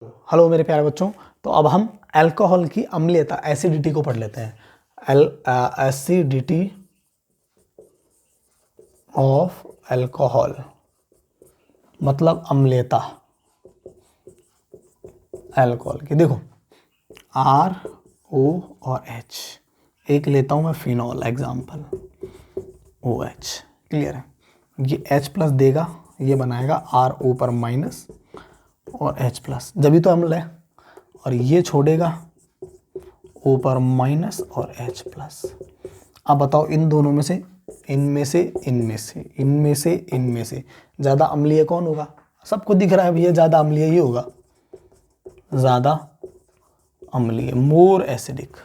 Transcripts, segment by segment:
Hello मेरे प्यारे बच्चों। तो अब हम अल्कोहल की अम्लीयता एसिडिटी को पढ़ लेते हैं। एसिडिटी ऑफ अल्कोहल मतलब अम्लीयता अल्कोहल की। देखो आर ओ और एच, एक लेता हूं मैं phenol example O H, clear है। ये एच प्लस देगा, ये बनाएगा आर ओ पर माइनस और एच प्लस, जब भी तो अम्ल है, और ये छोड़ेगा ओ पर माइनस और एच प्लस। अब बताओ इन दोनों में से इनमें से ज़्यादा अम्लीय कौन होगा? सबको दिख रहा है भैया, ज़्यादा अम्लीय ही होगा, ज़्यादा अम्लीय, मोर एसिडिक।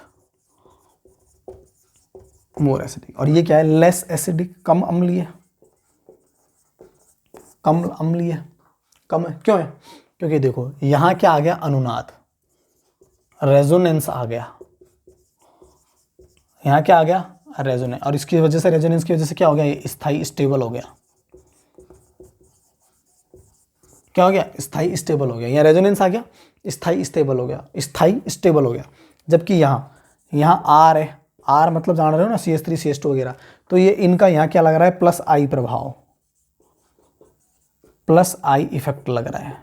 और ये क्या है? लेस एसिडिक, कम अम्लीय। कम है, क्यों है? क्योंकि देखो यहां क्या आ गया? अनुनाद, रेजोनेंस आ गया। यहाँ क्या आ गया? रेजोनेंस। और इसकी वजह से, रेजोनेंस की वजह से क्या हो गया? ये स्थाई स्टेबल हो गया। क्या हो गया? स्थाई स्टेबल हो गया। यहाँ रेजोनेंस आ गया, स्थाई स्टेबल हो गया। जबकि यहाँ आर है, आर मतलब जान रहे हो ना, CH3 CH2 वगैरह। तो ये इनका यहाँ क्या लग रहा है? प्लस आई प्रभाव, प्लस आई इफेक्ट लग रहा है।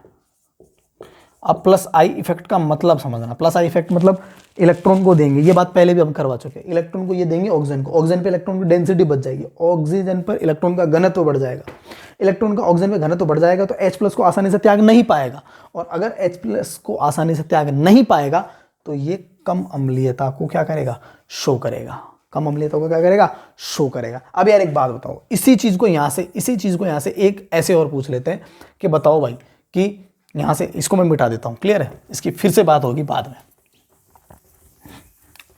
अब प्लस आई इफेक्ट का मतलब समझना। प्लस आई इफेक्ट मतलब इलेक्ट्रॉन को देंगे, ये बात पहले भी हम करवा चुके हैं। इलेक्ट्रॉन को ये देंगे ऑक्सीजन को, ऑक्सीजन पे इलेक्ट्रॉन की डेंसिटी बढ़ जाएगी, ऑक्सीजन पर इलेक्ट्रॉन का घनत्व बढ़ जाएगा। इलेक्ट्रॉन का ऑक्सीजन पे घनत्व बढ़ जाएगा तो H प्लस को आसानी से त्याग नहीं पाएगा, और अगर H प्लस को आसानी से त्याग नहीं पाएगा तो ये कम अम्लीयता को क्या करेगा? शो करेगा। कम अम्लीयता को क्या करेगा? शो करेगा। अब यार एक बात बताओ, इसी चीज को यहाँ से एक ऐसे और पूछ लेते हैं कि बताओ भाई कि यहां से इसको मैं मिटा देता हूं, क्लियर है, इसकी फिर से बात होगी बाद में।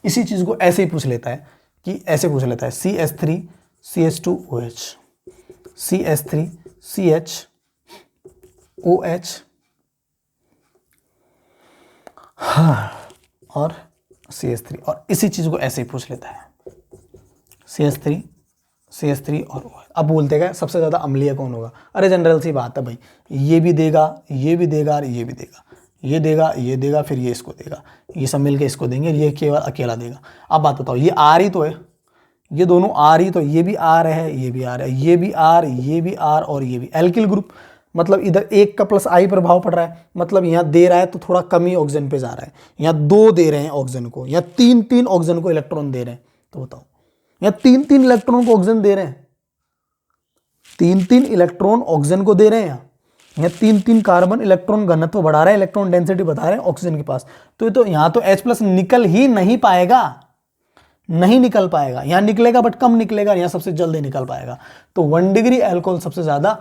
इसी चीज को ऐसे ही पूछ लेता है कि ऐसे पूछ लेता है CH3 CH2OH, CH3 CHOH और CH3, और इसी चीज को ऐसे ही पूछ लेता है CH3 और OH। अब बोलते हैं सबसे ज्यादा अम्लीय कौन होगा? अरे जनरल सी बात है भाई, ये भी देगा, ये भी देगा और ये भी देगा, ये देगा फिर ये इसको देगा, ये सब मिलके इसको देंगे, ये केवल अकेला देगा। अब बात बताओ, ये आर ही तो है, ये दोनों आर ही तो, ये भी आर है, ये भी आर है, ये भी आर, ये भी आर और ये भी एल्किल ग्रुप। मतलब इधर एक का प्लस आई प्रभाव पड़ रहा है, मतलब यहाँ दे रहा है तो थोड़ा कम ही ऑक्सीजन पे जा रहा है। यहाँ 2 दे रहे हैं ऑक्सीजन को, यहाँ 3 ऑक्सीजन को इलेक्ट्रॉन दे रहे हैं, तो बताओ यहाँ 3 इलेक्ट्रॉन को ऑक्सीजन दे रहे हैं, 3 इलेक्ट्रॉन ऑक्सीजन को दे रहे हैं। यहाँ 3 कार्बन इलेक्ट्रॉन घनत्व बढ़ा रहे हैं, इलेक्ट्रॉन डेंसिटी बता रहे हैं ऑक्सीजन के पास। तो यहाँ तो H प्लस निकल ही नहीं पाएगा, नहीं निकल पाएगा। यहाँ निकलेगा बट कम निकलेगा, यहाँ सबसे जल्दी निकल पाएगा। तो 1 डिग्री अल्कोहल सबसे ज्यादा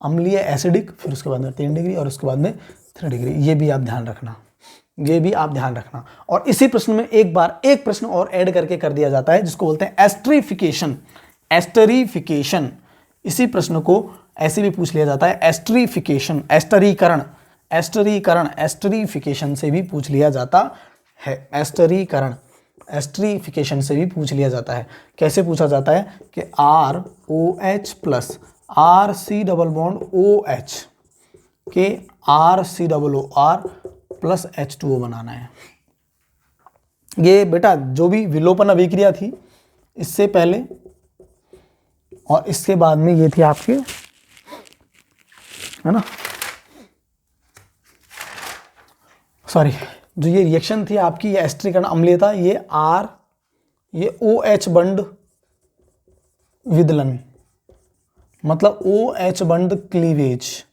अम्लीय एसिडिक, फिर उसके बाद में 3 डिग्री और उसके बाद में 3 डिग्री। ये भी आप ध्यान रखना, और इसी प्रश्न में एक प्रश्न और ऐड करके कर दिया जाता है जिसको बोलते हैं एस्टरीफिकेशन। इसी प्रश्न को ऐसे भी पूछ लिया जाता है एस्टरीफिकेशन, एस्टरीफिकेशन से भी पूछ लिया जाता है। एस्टरीफिकेशन से भी पूछ लिया जाता है। कैसे पूछा जाता है कि ROH plus RC double bond OH के RCOOR प्लस H2O बनाना है। ये बेटा जो भी विलोपन अभिक्रिया थी इससे पहले और इसके बाद में ये थी आपके, है ना, सॉरी, जो ये रिएक्शन थी आपकी, ये एस्टरीकरण अम्लीयता, ये OH बंड विदलन, मतलब OH बंड क्लीवेज,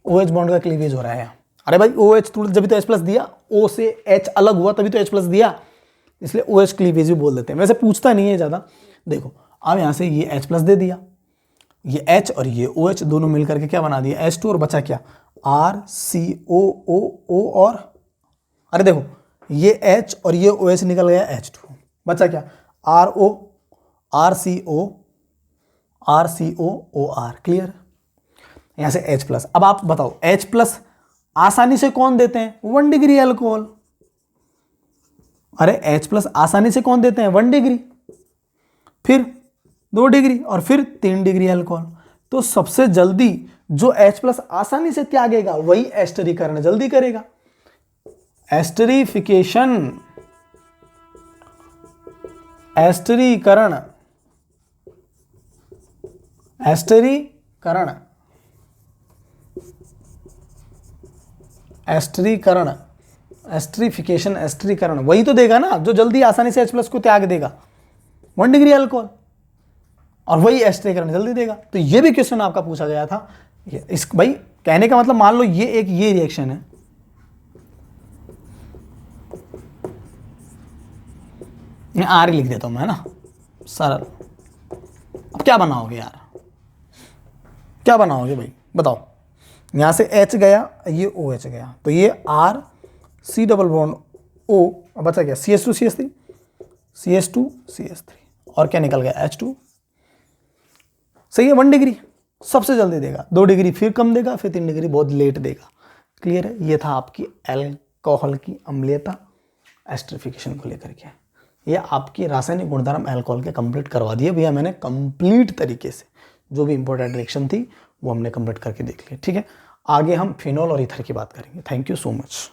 OH बॉन्ड का क्लीवेज हो रहा है। अरे भाई OH जब भी तो H प्लस दिया, O से H अलग हुआ तभी तो H प्लस दिया, इसलिए OH क्लीवेज भी बोल देते हैं। वैसे पूछता नहीं है ज़्यादा। देखो अब यहाँ से ये H प्लस दे दिया, ये H और ये OH दोनों मिलकर के क्या बना दिया? H2, और बचा क्या? RCOO और, अरे देखो ये H और ये OH निकल गया H2, बचा क्या? RCOOR, clear. यहाँ से H प्लस। अब आप बताओ H प्लस आसानी से कौन देते हैं? 1 डिग्री अल्कोहल। अरे H प्लस आसानी से कौन देते हैं? 1 डिग्री, फिर 2 डिग्री और फिर 3 डिग्री अल्कोहल। तो सबसे जल्दी जो H+ आसानी से त्यागेगा वही एस्टरीकरण जल्दी करेगा। एस्टरीफिकेशन, एस्टरीकरण, एस्टरीकरण, एस्टरीकरण, एस्टरीफिकेशन, एस्टरीकरण वही तो देगा ना जो जल्दी आसानी से H+ को त्याग देगा, 1 डिग्री अल्कोहल, और वही एस्टरीकरण जल्दी देगा। तो ये भी क्वेश्चन आपका पूछा गया था। इस भाई कहने का मतलब मान लो ये रिएक्शन है, मैं R लिख देता हूं मैं, है ना, सरल। अब क्या बनाओगे यार, क्या बनाओगे भाई बताओ। यहां से H गया, ये OH गया, तो ये R C double bond O, बचा क्या CH2 CH3, CH2 CH3, और क्या निकल गया H2। सही है, 1 डिग्री सबसे जल्दी देगा, 2 डिग्री फिर कम देगा, फिर 3 डिग्री बहुत लेट देगा। क्लियर है, ये था आपकी अल्कोहल की अम्लीयता एस्टरीफिकेशन को लेकर के। ये आपकी रासायनिक गुणधर्म अल्कोहल के कंप्लीट करवा दिए भैया मैंने कंप्लीट तरीके से। जो भी इंपॉर्टेंट रिएक्शन थी वो हमने कंप्लीट करके देख लिया। ठीक है, आगे हम फिनॉल और ईथर की बात करेंगे। Thank you so much.